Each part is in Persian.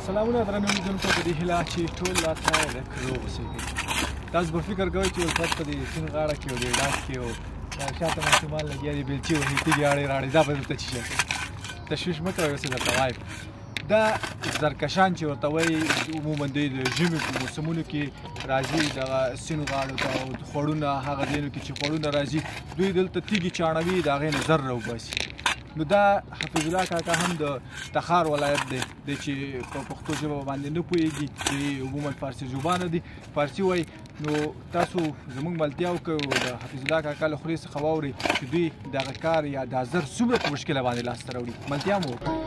سلامونه درنو لیدونکو په دې هیله چې ټول راته لږ روغ اوسئ. تاسو به فکر کوئ چې الفت په دې سیند غاړه کې او دې ډاس کې او شاته ماشومان لګیا دي بیلچې وهي تیږې اړې راړې دا به دلته څه شی تشویش مه کوئ اوس یې درته وایم. دا زرکشان چې ورته وایي عموما دوی د ژمي په موسمونو کې راځي دغه سیند غاړو ته او خوړونه هغه ځایونو کې چې خوړونه راځي دوی دلته تیږې چاڼوي د هغې نه زر راوباسي. نو دا حفیظ الله کاکا هم د تخار ولایت دی چې په پښتو ژبه باندې نه پوهېږي چې عموما فارسي ژبانه دي فارسي وایي. نو تاسو زموږ ملتیا وکړئ او د حفیظ الله کاکا له خولې څخه واورئ چې دوی دغه کار یا دا زر څومره په مشکله باندې لاسته راوړي. ملتیا مو وکړئ.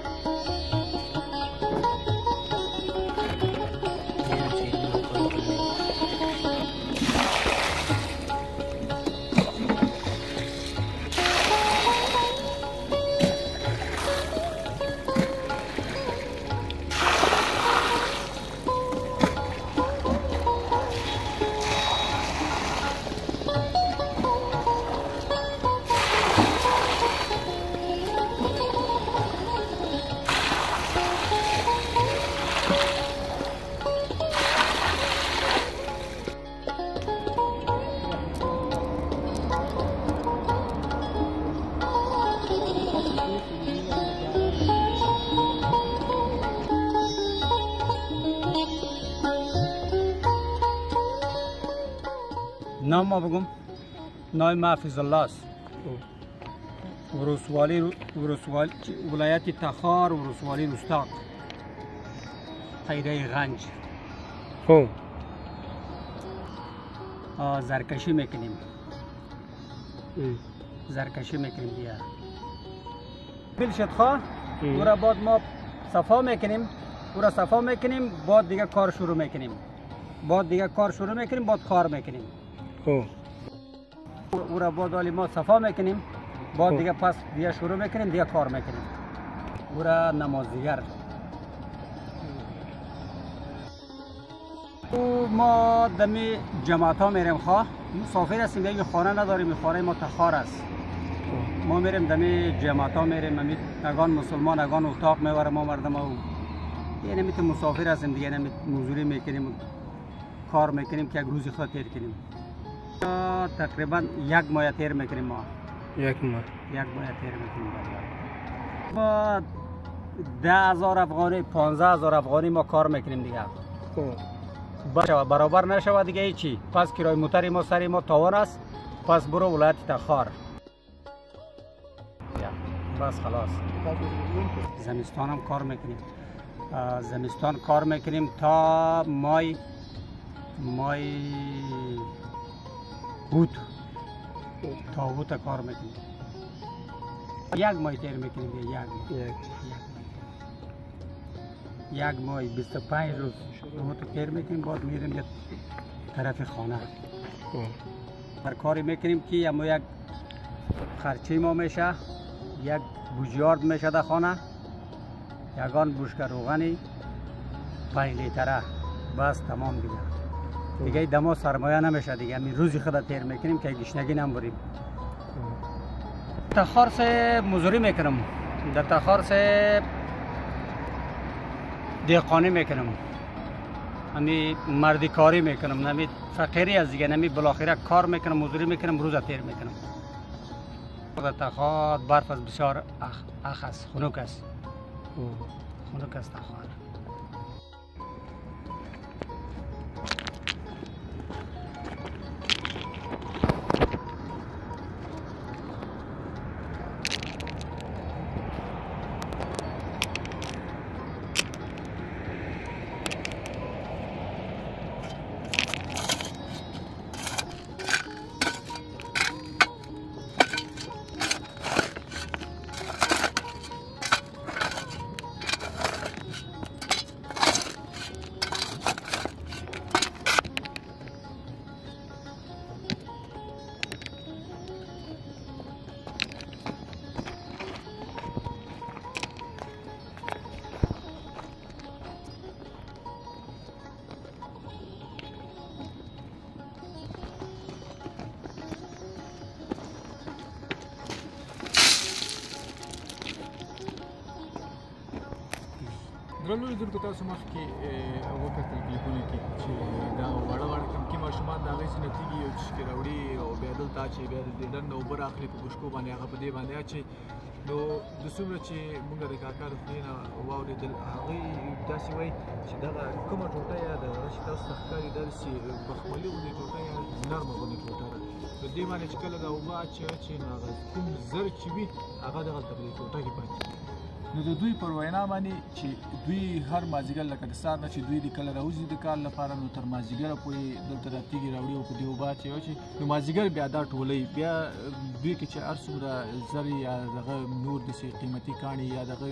نام ما بگم نام ما حفیظ الله است. ولسوالی ولایت تخار ولسوالی رستاق خیره غنج. زرکشی میکنیم دیگه بیل شد خواه او را بعد ما صفا میکنیم بعد دیگه کار شروع میکنیم بعد کار میکنیم او را بعد ولی ما صفا میکنیم بعد دیگه پس دیگه شروع میکنیم دیگه کار میکنیم. او را نمازدیگر ما دمی جماعت ها میریم خواه مسافر هستیم یه خانه نداریم خانه ما تخار است. ما میریم دمی جماعت ها میریم اگان مسلمان اگان اتاق میبره ما مردم ها یعنی میتو مسافر هستیم دیگه نمی مزدوری میکنیم کار میکنیم که یک روزی خود تیر کنیم. تقریبا یک ماه تیر میکنیم ما. یک ماه تیر میکنیم. با 10,000 افغانی 15,000 افغانی ما کار میکنیم دیگه. برابر نشوه دیگه هیچی. پس کرای موتر ما سری ما تاوان است. پس برو ولایت تخار. بس خلاص. زمستان هم کار میکنیم. زمستان کار میکنیم تا مای بود تا بود کار میکنیم. یک ماه تیر میکنیم یک ماه 25 روز بود تیر میکنیم بعد میریم یک طرف خانه بر کاری میکنیم که اما یک خرچی ما میشه یک بوجیارد میشه در خانه یگان بوشکر روغنی 5 لیتره بس تمام دیگه دما سرمایه نمیشه دیگه همین روزی خود تیر میکنیم که گشنگی نمبریم. تخار سے مزوری میکنم در تخار سے دیقانی میکنم همی مردی کاری میکنم نمی فقیری از دیگه نمی بالاخره کار میکنم مزوری میکنم روز تیر میکنم. در تخار برف از بسیار اخ است خنک است تخار. درنو لیدونکو تاسو مخکې وکتل کلیپونه کې چې دا واړه واړه کمکي ماشومان د هغې څخه تیږي یو چشکې راوړي او بیا دلته اچوي بیا د دې ډنډ نه اوبه راخلي په بشکو باندې هغه په دې باندې اچوي نو د څومره چې موږ د کاکا د خولې نه واورېدل هغوی داسې وایي چې دغه کومه ټوټه یا د هغه چې تاسو ته ښکاري داسې بخملي غوندې ټوټه یا نرمه غوندې ټوټه ده نو دې باندې چې کله دا اوبه اچوي نو هغه کوم زر چې وي هغه دغلته په دې ټوټه کې پاتې نو د دوی پر وینا باندې چې دوی هر مازدیګر لکه د سهار نه چې دوی د کله راوځي د کار لپاره نو تر مازدیګره پورې دلته دا تیږې راوړي او په دې اوبه اچوي نو مازدیګر بیا دا ټولوي بیا دوی کې چې هر څومره زر یا دغه نور داسې قیمتي کاڼي یا دغه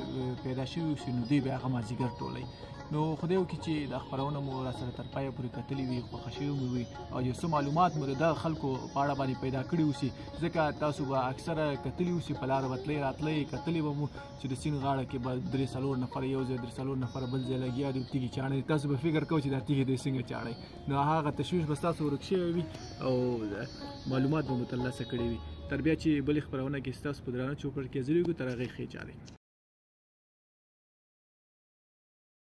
پیدا شوي اوسي نو دوی بیا هغه مازدیګر ټولوي نو خدای وکړي چې دا خپرونه مو راسره تر پایه پورې کتلې وي خوښه شوي مو وي او یو څه معلومات مو د دغه خلکو په اړه باندې پیدا کړي اوسي ځکه تاسو به اکثره کتلي اوسي په لاره به تلئ راتلئ کتلي به مو چې د سیند غاړه کې به 3-4 نفره یو ځای 3-4 نفره بل ځای لګیا دي تیږې چاڼي تاسو به فکر کوئ چې دا تیږې دوی څنګه چاڼئ نو هغه تشویش به ستاسو ورک شوی وي او معلومات به مو ترلاسه کړي وي تر بیا چې بلې خپرونه کې ستاسو په درانه چوپړ کې حاضرېږو تر هغې ښې چارې